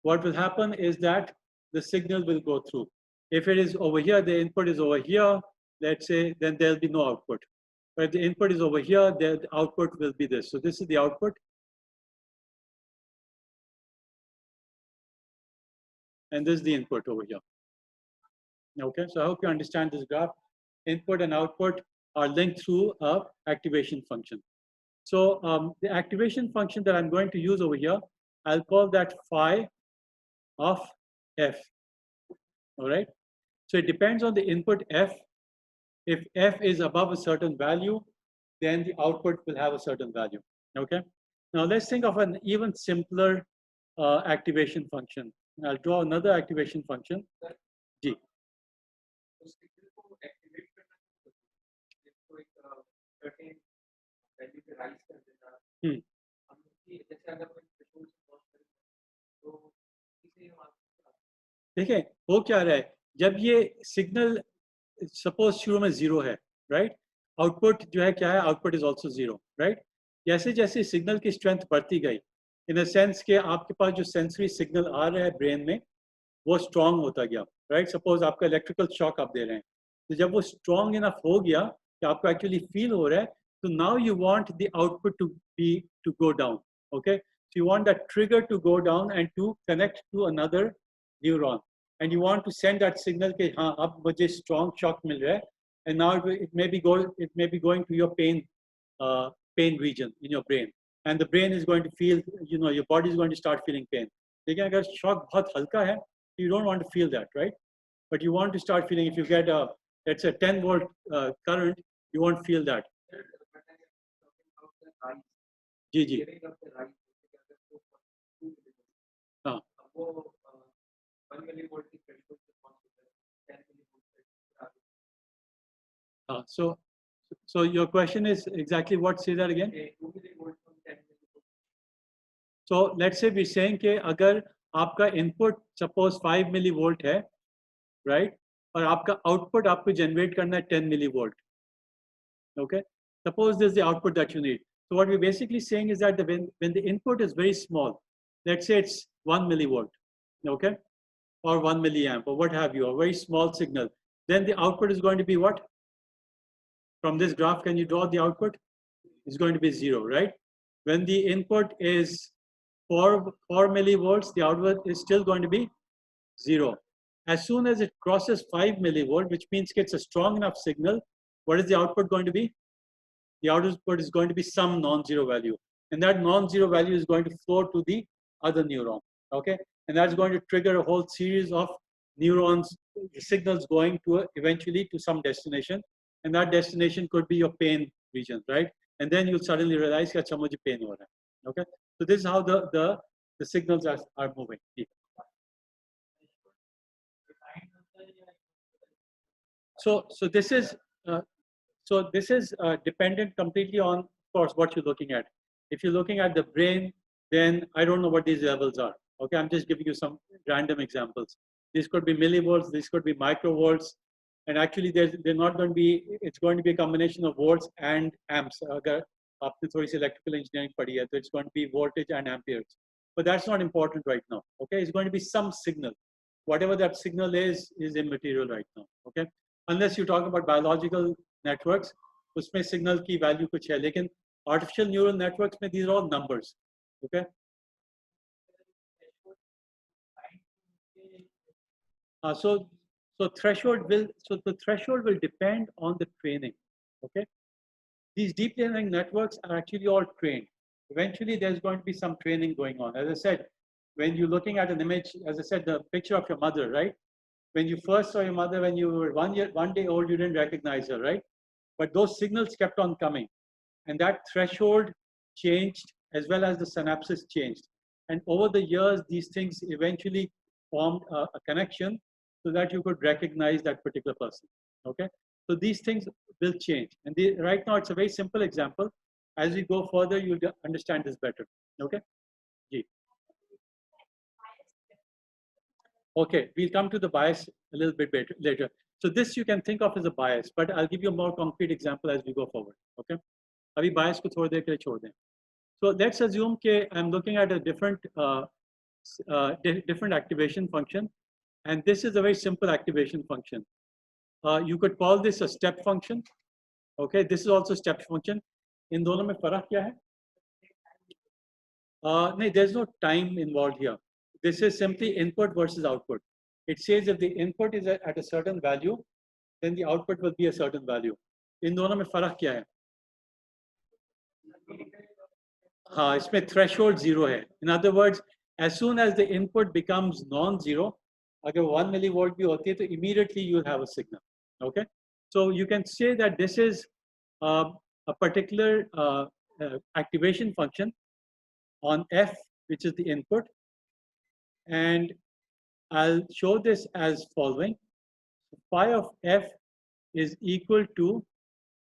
what will happen is that the signal will go through. If it is over here, the input is over here, let's say, then there'll be no output. But if the input is over here, the output will be this. So this is the output. And this is the input over here. Okay, so I hope you understand this graph. Input and output are linked through a activation function. So the activation function that I'm going to use over here, I'll call that phi of f. All right. So it depends on the input f. If f is above a certain value, then the output will have a certain value. Okay. Now let's think of an even simpler activation function. I'll draw another activation function. G. देखिए हो क्या रहा है जब ये signal suppose शुरू में 0 है राइट आउटपुट जो है क्या है आउटपुट इज आल्सो 0 राइट जैसे जैसे सिग्नल की स्ट्रेंथ बढ़ती गई इन अ सेंस के आपके पास जो सेंसरी सिग्नल आ रहा है ब्रेन में वो स्ट्रांग होता गया राइट सपोज आपका इलेक्ट्रिकल शॉक आप दे रहे हैं तो जब वो स्ट्रांग इनफ हो गया कि आपको एक्चुअली फील हो रहा है तो now you want the output to go down okay so you want that trigger to go down and to connect to another neuron and you want to send that signal कि हाँ अब मुझे strong shock मिल रहा है and now it may be going to your pain region in your brain and the brain is going to feel your body is going to start feeling pain लेकिन अगर shock बहुत हल्का है you don't want to feel that right but you want to start feeling if you get a let's say 10 volt current you won't feel that जी जी हाँ So your question is exactly what? Say that again. So let's say we're saying कि अगर आपका input suppose 5 millivolt है, right? और आपका output आपको generate करना है 10 millivolt. Okay. Suppose this is the output that you need. So what we're basically saying is that when the input is very small, let's say it's 1 millivolt, okay, or 1 milliamp or what have you, a very small signal, then the output is going to be what? From this graph, can you draw the output? It's going to be 0, right? When the input is 4 millivolts, the output is still going to be 0. As soon as it crosses 5 millivolt, which means it's a strong enough signal, what is the output going to be? The output is going to be some non-zero value. And that non-zero value is going to flow to the other neuron, okay? And that's going to trigger a whole series of neurons, signals going to eventually to some destination. And that destination could be your pain region, right? And then you'll suddenly realize that some of the pain over there, okay? So this is how the signals are moving. So this is dependent completely on, of course, what you're looking at. If you're looking at the brain, then I don't know what these levels are. Okay, I'm just giving you some random examples. These could be millivolts, these could be microvolts, and actually they're not going to be. It's going to be a combination of volts and amps. अगर आपने थोड़ी सी electrical engineering पढ़ी है, so it's going to be voltage and amperes. But that's not important right now. Okay, it's going to be some signal. Whatever that signal is immaterial right now. Okay, unless you talk about biological networks, उसमें signal की value कुछ है, लेकिन artificial neural networks में these are all numbers. Okay. So the threshold will depend on the training. Okay. These deep learning networks are actually all trained. Eventually, there's going to be some training going on. As I said, when you're looking at an image, as I said, the picture of your mother, right? When you first saw your mother, when you were 1 day old, you didn't recognize her, right? But those signals kept on coming. And that threshold changed as well as the synapses changed. And over the years, these things eventually formed a connection so that you could recognize that particular person, okay? So these things will change. And right now, it's a very simple example. As we go further, you'll understand this better. Okay? Ji. Okay, we'll come to the bias a little bit later. So this you can think of as a bias, but I'll give you a more concrete example as we go forward. Okay? Abhi bias ko thodi der ke liye chhod dein. So let's assume that I'm looking at a different different activation function, and this is a very simple activation function. You could call this a step function. Okay, this is also step function. In दोनों में फर्क क्या है? No, there's no time involved here. This is simply input versus output. It says if the input is at a certain value, then the output will be a certain value. In दोनों में फर्क क्या है? हाँ, इसमें threshold 0 है. In other words, as soon as the input becomes non-zero, अगर 1 millivolt भी होती है, तो immediately you'll have a signal. Okay, so you can say that this is a particular activation function on F, which is the input, and I'll show this as following. Phi of F is equal to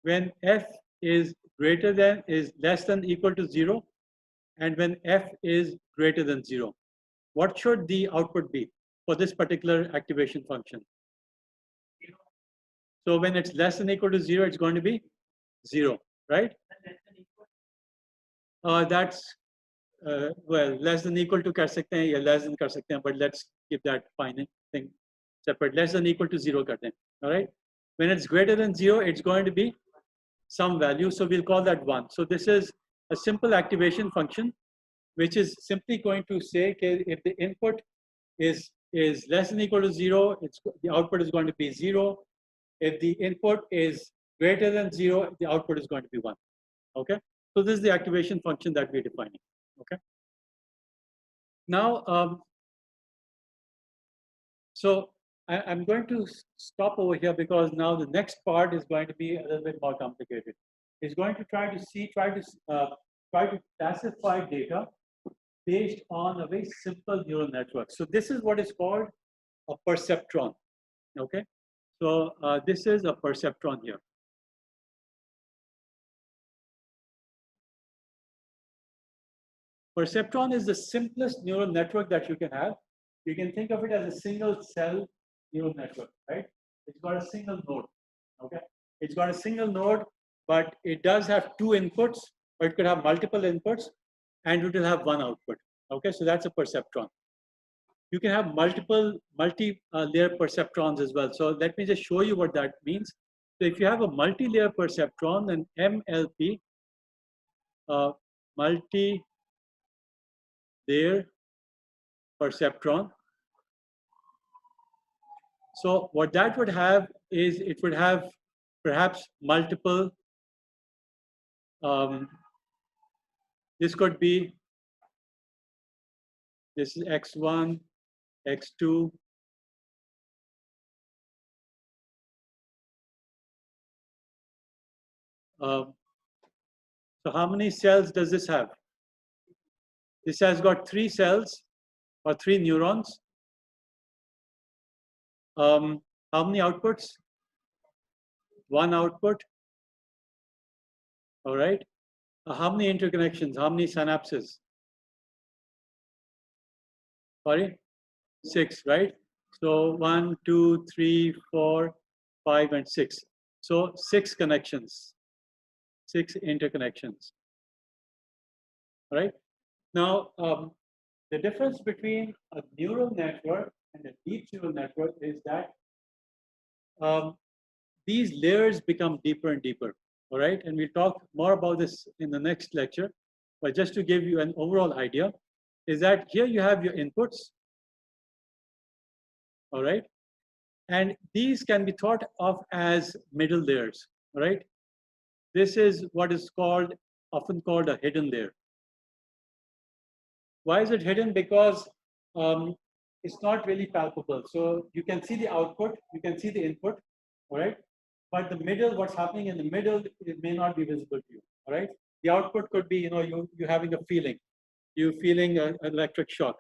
when F is less than equal to 0, and when F is greater than 0. What should the output be for this particular activation function? So when it's less than equal to 0, it's going to be 0, right? That's well, less than equal to kar sakte hain, ya less than kar sakte hain, but let's keep that fine thing separate. Less than equal to 0 karte hain, all right? When it's greater than 0, it's going to be some value, so we'll call that 1. So this is a simple activation function, which is simply going to say that if the input is less than equal to 0, the output is going to be 0. If the input is greater than 0, the output is going to be 1. Okay, so this is the activation function that we're defining. Okay, now so I'm going to stop over here because now the next part is going to be a little bit more complicated. It's going to try to classify data based on a very simple neural network. So this is what is called a perceptron. Okay, so this is a perceptron here. Perceptron is the simplest neural network that you can have. You can think of it as a single cell neural network, right? It's got a single node, okay? It's got a single node, but it does have 2 inputs, or it could have multiple inputs, and it will have 1 output, okay? So that's a perceptron. You can have multi-layer perceptrons as well. So let me just show you what that means. So if you have a multi-layer perceptron, then MLP, multi-layer perceptron. So what that would have is it would have perhaps multiple, this could be, this is X1, X2, so how many cells does this have? This has got 3 cells or 3 neurons. How many outputs? 1 output. All right. How many interconnections? How many synapses? Sorry? 6, right? So 1, 2, 3, 4, 5, and 6. So 6 connections, 6 interconnections. All right. Now, the difference between a neural network and a deep neural network is that these layers become deeper and deeper. All right, and we'll talk more about this in the next lecture. But just to give you an overall idea, is that here you have your inputs. All right, and these can be thought of as middle layers. All right, this is what is often called a hidden layer. Why is it hidden? Because it's not really palpable. So you can see the output, you can see the input, all right? But the middle, what's happening in the middle, it may not be visible to you, all right? The output could be, you having a feeling, you feeling an electric shock.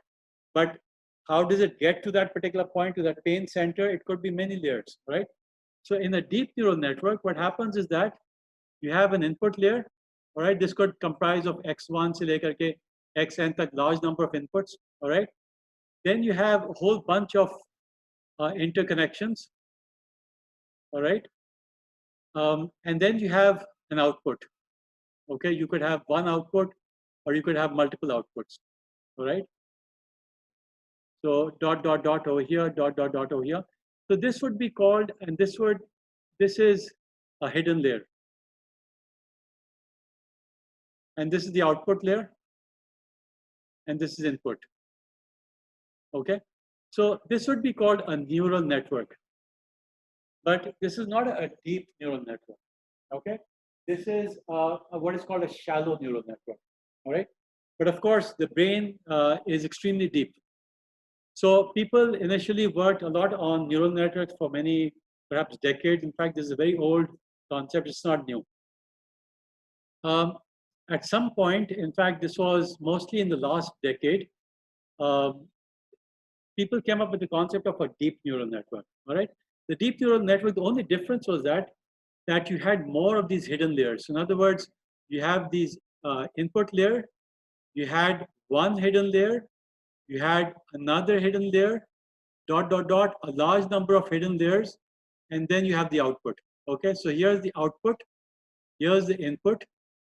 But how does it get to that particular point, to that pain center? It could be many layers, right? So in a deep neural network, what happens is that you have an input layer, all right? This could comprise of x1 se lekar ke xn tak large number of inputs, all right? Then you have a whole bunch of interconnections, all right? And then you have an output, okay? You could have one output or you could have multiple outputs, all right? So dot, dot, dot over here, dot, dot, dot over here. So this would be called, and this is a hidden layer. And this is the output layer. And this is input, okay? So this would be called a neural network. But this is not a deep neural network, okay? This is what is called a shallow neural network, all right? But of course, the brain is extremely deep. So people initially worked a lot on neural networks for many, perhaps decades. In fact, this is a very old concept. It's not new. At some point, in fact, this was mostly in the last decade, people came up with the concept of a deep neural network, all right? The deep neural network, the only difference was that you had more of these hidden layers. In other words, you have these input layer, you had one hidden layer, you had another hidden layer, dot, dot, dot, a large number of hidden layers, and then you have the output, okay? So here's the output, here's the input,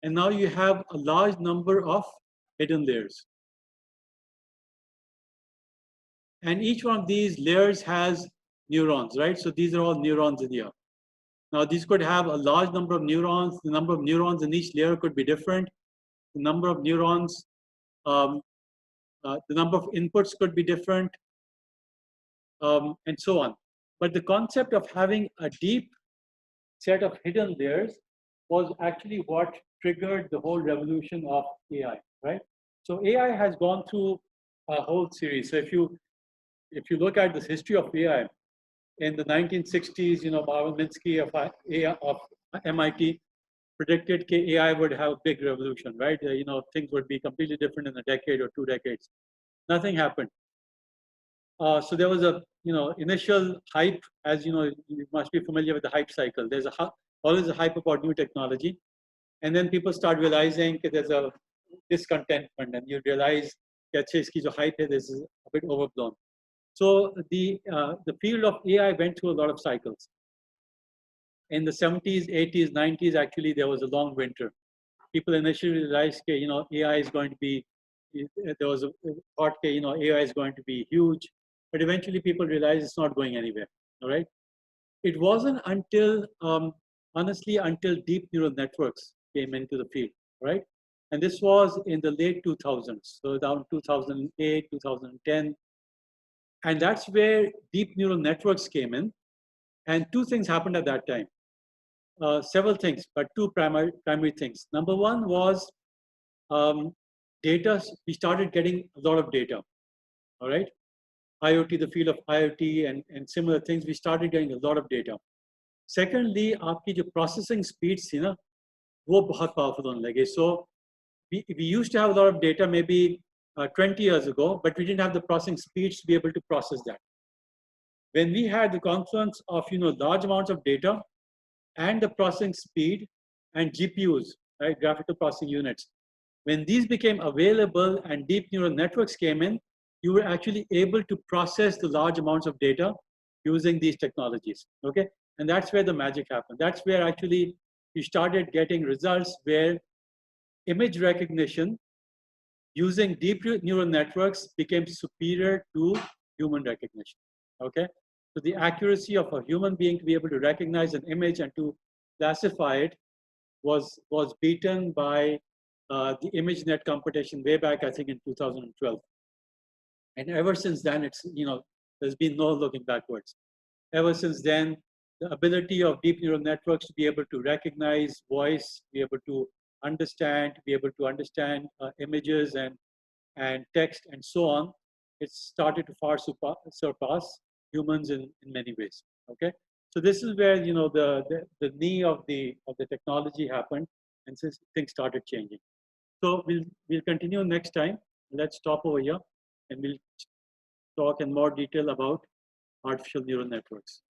and now you have a large number of hidden layers. And each one of these layers has neurons, right? So these are all neurons in here. Now these could have a large number of neurons. The number of neurons in each layer could be different. The number of neurons, the number of inputs could be different, and so on. But the concept of having a deep set of hidden layers was actually what triggered the whole revolution of AI, right? So AI has gone through a whole series. So if you look at the history of AI, in the 1960s, Marvin Minsky of MIT predicted that AI would have a big revolution, right? Things would be completely different in a decade or 2 decades. Nothing happened. So there was a initial hype, as you must be familiar with the hype cycle. There's always a hype about new technology, and then people start realizing that there's a discontentment, and you realize that this hype is a bit overblown. So the field of AI went through a lot of cycles. In the 70s, 80s, 90s, actually there was a long winter. People initially realized that AI is going to be, there was a thought that AI is going to be huge, but eventually people realized it's not going anywhere. All right. It wasn't until honestly until deep neural networks came into the field, right? And this was in the late 2000s, so around 2008, 2010. And that's where deep neural networks came in. And two things happened at that time. Several things, but two primary things. Number one was data. We started getting a lot of data, all right? IoT, the field of IoT and similar things, we started getting a lot of data. Secondly, आपकी जो processing speeds थी ना, वो बहुत powerful होने लगे. So we used to have a lot of data maybe 20 years ago, but we didn't have the processing speeds to be able to process that. When we had the confluence of large amounts of data and the processing speed and GPUs, right, graphical processing units, when these became available and deep neural networks came in, you were actually able to process the large amounts of data using these technologies, okay? And that's where the magic happened. That's where actually you started getting results where image recognition using deep neural networks became superior to human recognition, okay? So the accuracy of a human being to be able to recognize an image and to classify it was beaten by the ImageNet computation way back, I think, in 2012. And ever since then, it's there's been no looking backwards. Ever since then, the ability of deep neural networks to be able to recognize voice, be able to understand images and text and so on, it's started to far surpass humans in many ways. Okay, so this is where the knee of the technology happened, and since things started changing. So we'll continue next time. Let's stop over here, and we'll talk in more detail about artificial neural networks.